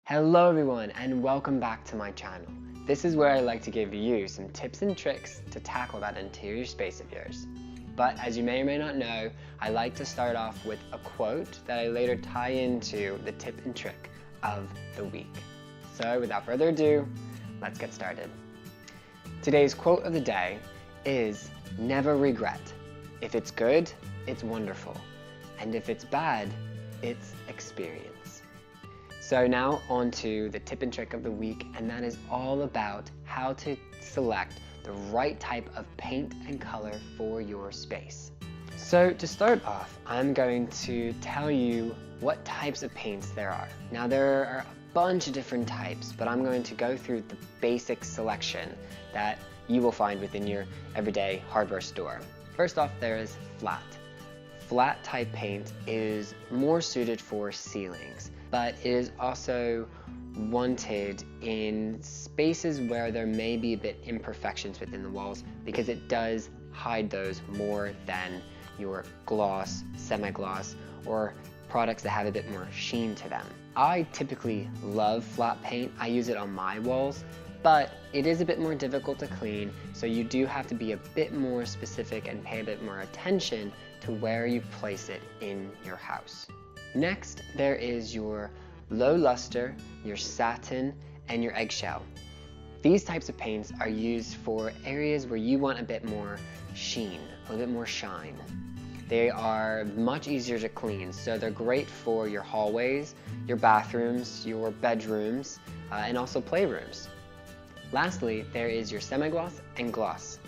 Hello everyone and welcome back to my channel. This is where I like to give you some tips and tricks to tackle that interior space of yours. But as you may or may not know, I like to start off with a quote that I later tie into the tip and trick of the week. So without further ado, let's get started. Today's quote of the day is, "Never regret. If it's good, it's wonderful. And if it's bad, it's experience." So now on to the tip and trick of the week, and that is all about how to select the right type of paint and color for your space. So to start off, I'm going to tell you what types of paints there are. Now there are a bunch of different types, but I'm going to go through the basic selection that you will find within your everyday hardware store. First off, there is flat. Flat type paint is more suited for ceilings, but it is also wanted in spaces where there may be a bit imperfections within the walls because it does hide those more than your gloss, semi-gloss, or products that have a bit more sheen to them. I typically love flat paint. I use it on my walls, but it is a bit more difficult to clean, so you do have to be a bit more specific and pay a bit more attention to where you place it in your house. Next, there is your low luster, your satin, and your eggshell. These types of paints are used for areas where you want a bit more sheen, a little bit more shine. They are much easier to clean, so they're great for your hallways, your bathrooms, your bedrooms, and also playrooms. Lastly, there is your semi-gloss and gloss.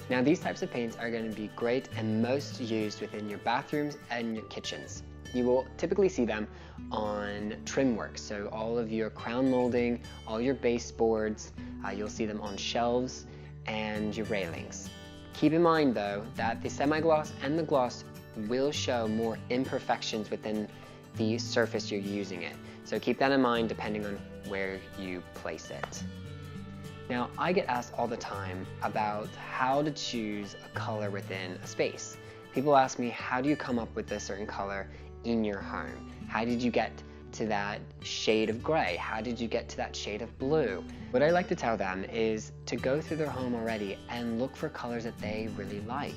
Now these types of paints are going to be great and most used within your bathrooms and your kitchens. You will typically see them on trim work, so all of your crown molding, all your baseboards, you'll see them on shelves and your railings. Keep in mind though that the semi-gloss and the gloss will show more imperfections within the surface you're using it. So keep that in mind depending on where you place it. Now, I get asked all the time about how to choose a color within a space. People ask me, how do you come up with a certain color in your home? How did you get to that shade of gray? How did you get to that shade of blue? What I like to tell them is to go through their home already and look for colors that they really like.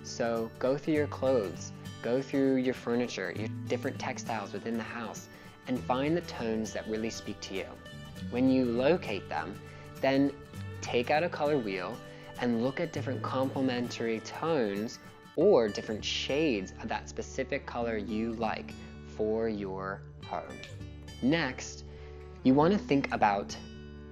So go through your clothes, go through your furniture, your different textiles within the house, and find the tones that really speak to you. When you locate them, then take out a color wheel and look at different complementary tones or different shades of that specific color you like for your home. Next, you want to think about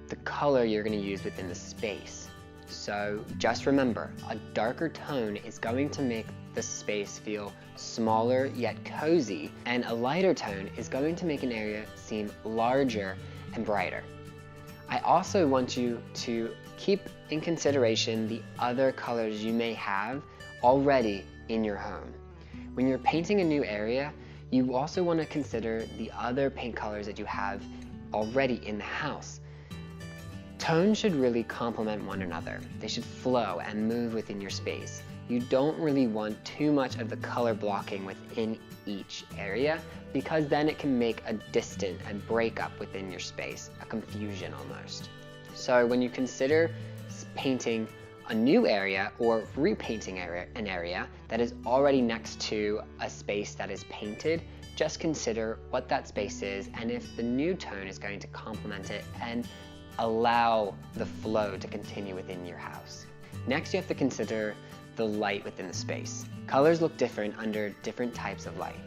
the color you're going to use within the space. So just remember, a darker tone is going to make the space feel smaller yet cozy, and a lighter tone is going to make an area seem larger and brighter. I also want you to keep in consideration the other colors you may have already in your home. When you're painting a new area, you also want to consider the other paint colors that you have already in the house. Tones should really complement one another. They should flow and move within your space. You don't really want too much of the color blocking within each area because then it can make a distant and breakup within your space, a confusion almost. So when you consider painting a new area or repainting an area that is already next to a space that is painted, just consider what that space is and if the new tone is going to complement it and allow the flow to continue within your house. Next, you have to consider the light within the space. Colors look different under different types of light.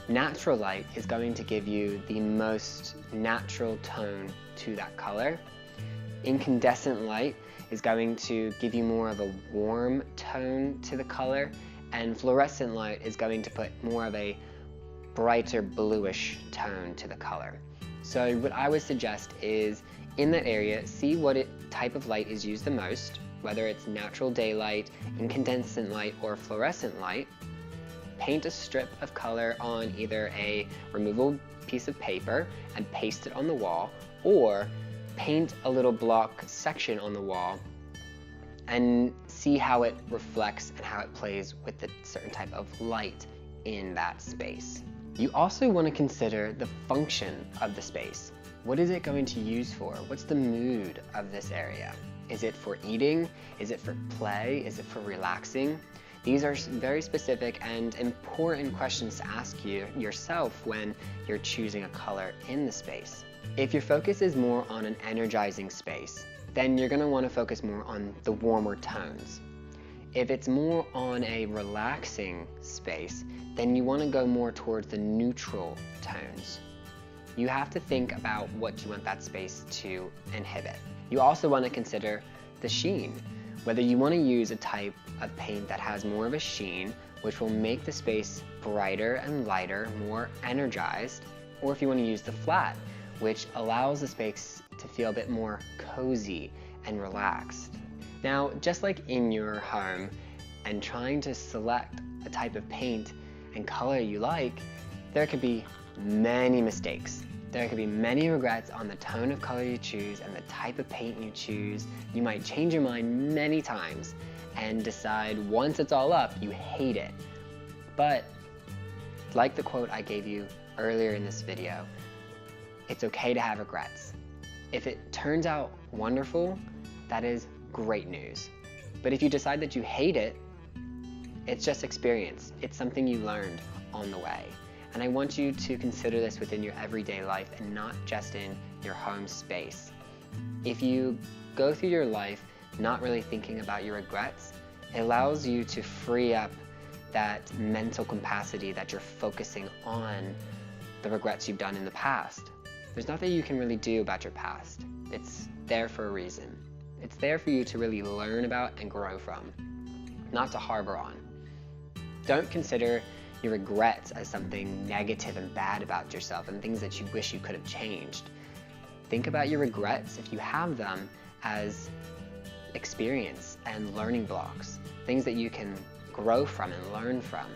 Natural light is going to give you the most natural tone to that color. Incandescent light is going to give you more of a warm tone to the color, and fluorescent light is going to put more of a brighter bluish tone to the color. So what I would suggest is in that area, see what type of light is used the most, whether it's natural daylight, incandescent light, or fluorescent light. Paint a strip of color on either a removable piece of paper and paste it on the wall, or paint a little block section on the wall and see how it reflects and how it plays with the certain type of light in that space. You also want to consider the function of the space. What is it going to use for? What's the mood of this area? Is it for eating? Is it for play? Is it for relaxing? These are very specific and important questions to ask yourself when you're choosing a color in the space. If your focus is more on an energizing space, then you're going to want to focus more on the warmer tones. If it's more on a relaxing space, then you want to go more towards the neutral tones. You have to think about what you want that space to inhibit. You also want to consider the sheen, whether you want to use a type of paint that has more of a sheen, which will make the space brighter and lighter, more energized, or if you want to use the flat, which allows the space to feel a bit more cozy and relaxed. Now, just like in your home and trying to select a type of paint and color you like, there could be many mistakes. There could be many regrets on the tone of color you choose and the type of paint you choose. You might change your mind many times and decide once it's all up, you hate it. But like the quote I gave you earlier in this video, it's okay to have regrets. If it turns out wonderful, that is great news. But if you decide that you hate it, it's just experience. It's something you learned on the way. And I want you to consider this within your everyday life and not just in your home space. If you go through your life not really thinking about your regrets, it allows you to free up that mental capacity that you're focusing on the regrets you've done in the past. There's nothing you can really do about your past. It's there for a reason. It's there for you to really learn about and grow from, not to harbor on. Don't consider your regrets as something negative and bad about yourself and things that you wish you could have changed. Think about your regrets, if you have them, as experience and learning blocks, things that you can grow from and learn from.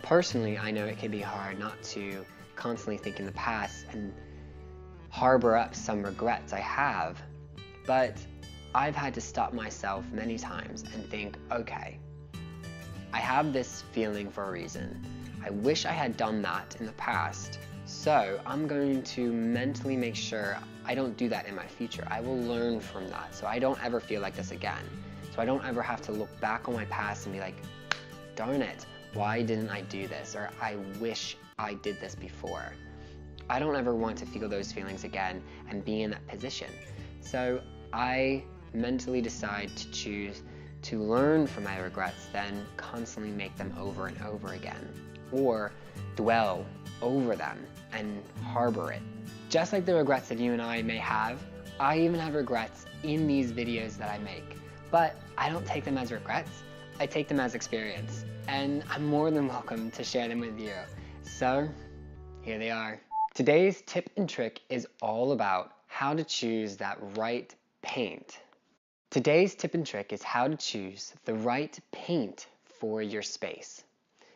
Personally, I know it can be hard not to constantly think in the past and harbor up some regrets I have, but I've had to stop myself many times and think, okay, I have this feeling for a reason. I wish I had done that in the past, so I'm going to mentally make sure I don't do that in my future. I will learn from that so I don't ever feel like this again. So I don't ever have to look back on my past and be like, darn it, why didn't I do this? Or I wish I did this before. I don't ever want to feel those feelings again and be in that position. So I mentally decide to choose to learn from my regrets than constantly make them over and over again, or dwell over them and harbor it. Just like the regrets that you and I may have, I even have regrets in these videos that I make, but I don't take them as regrets, I take them as experience, and I'm more than welcome to share them with you. So here they are. Today's tip and trick is all about how to choose that right paint. Today's tip and trick is how to choose the right paint for your space.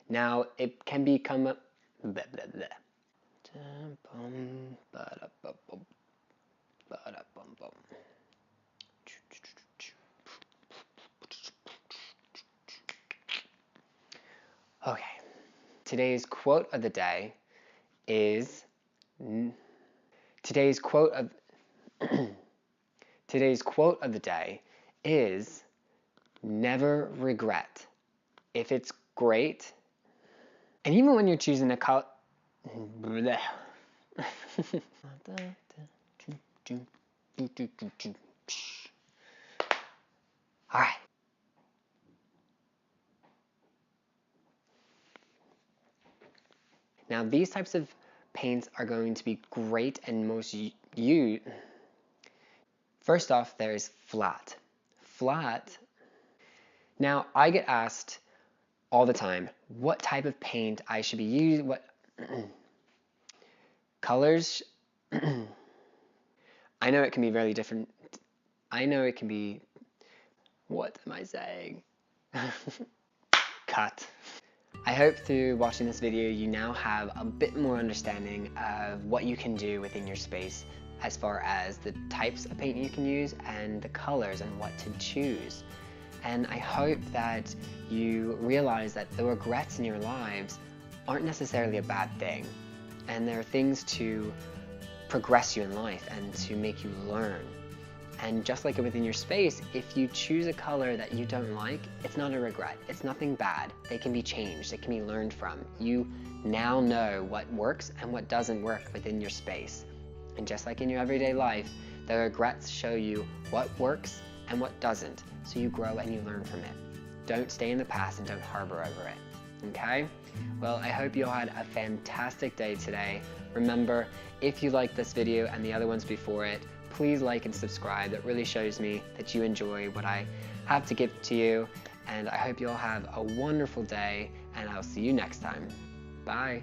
Now, it can become a Okay, today's quote of the day is Today's quote of the day is never regret. If it's great, and even when you're choosing a color, all right. Now these types of paints are going to be great and most used. First off, there's flat. Flat. Now I get asked all the time what type of paint I should be using, what colors. I know it can be very different. I know it can be, what am I saying? Cut. I hope through watching this video you now have a bit more understanding of what you can do within your space as far as the types of paint you can use and the colors and what to choose. And I hope that you realize that the regrets in your lives aren't necessarily a bad thing, and there are things to progress you in life and to make you learn. And just like within your space, if you choose a color that you don't like, it's not a regret. It's nothing bad. They can be changed. It can be learned from. You now know what works and what doesn't work within your space. And just like in your everyday life, the regrets show you what works and what doesn't. So you grow and you learn from it. Don't stay in the past and don't harbor over it. Okay? Well, I hope you all had a fantastic day today. Remember, if you liked this video and the other ones before it, please like and subscribe. That really shows me that you enjoy what I have to give to you. And I hope you all have a wonderful day, and I'll see you next time. Bye.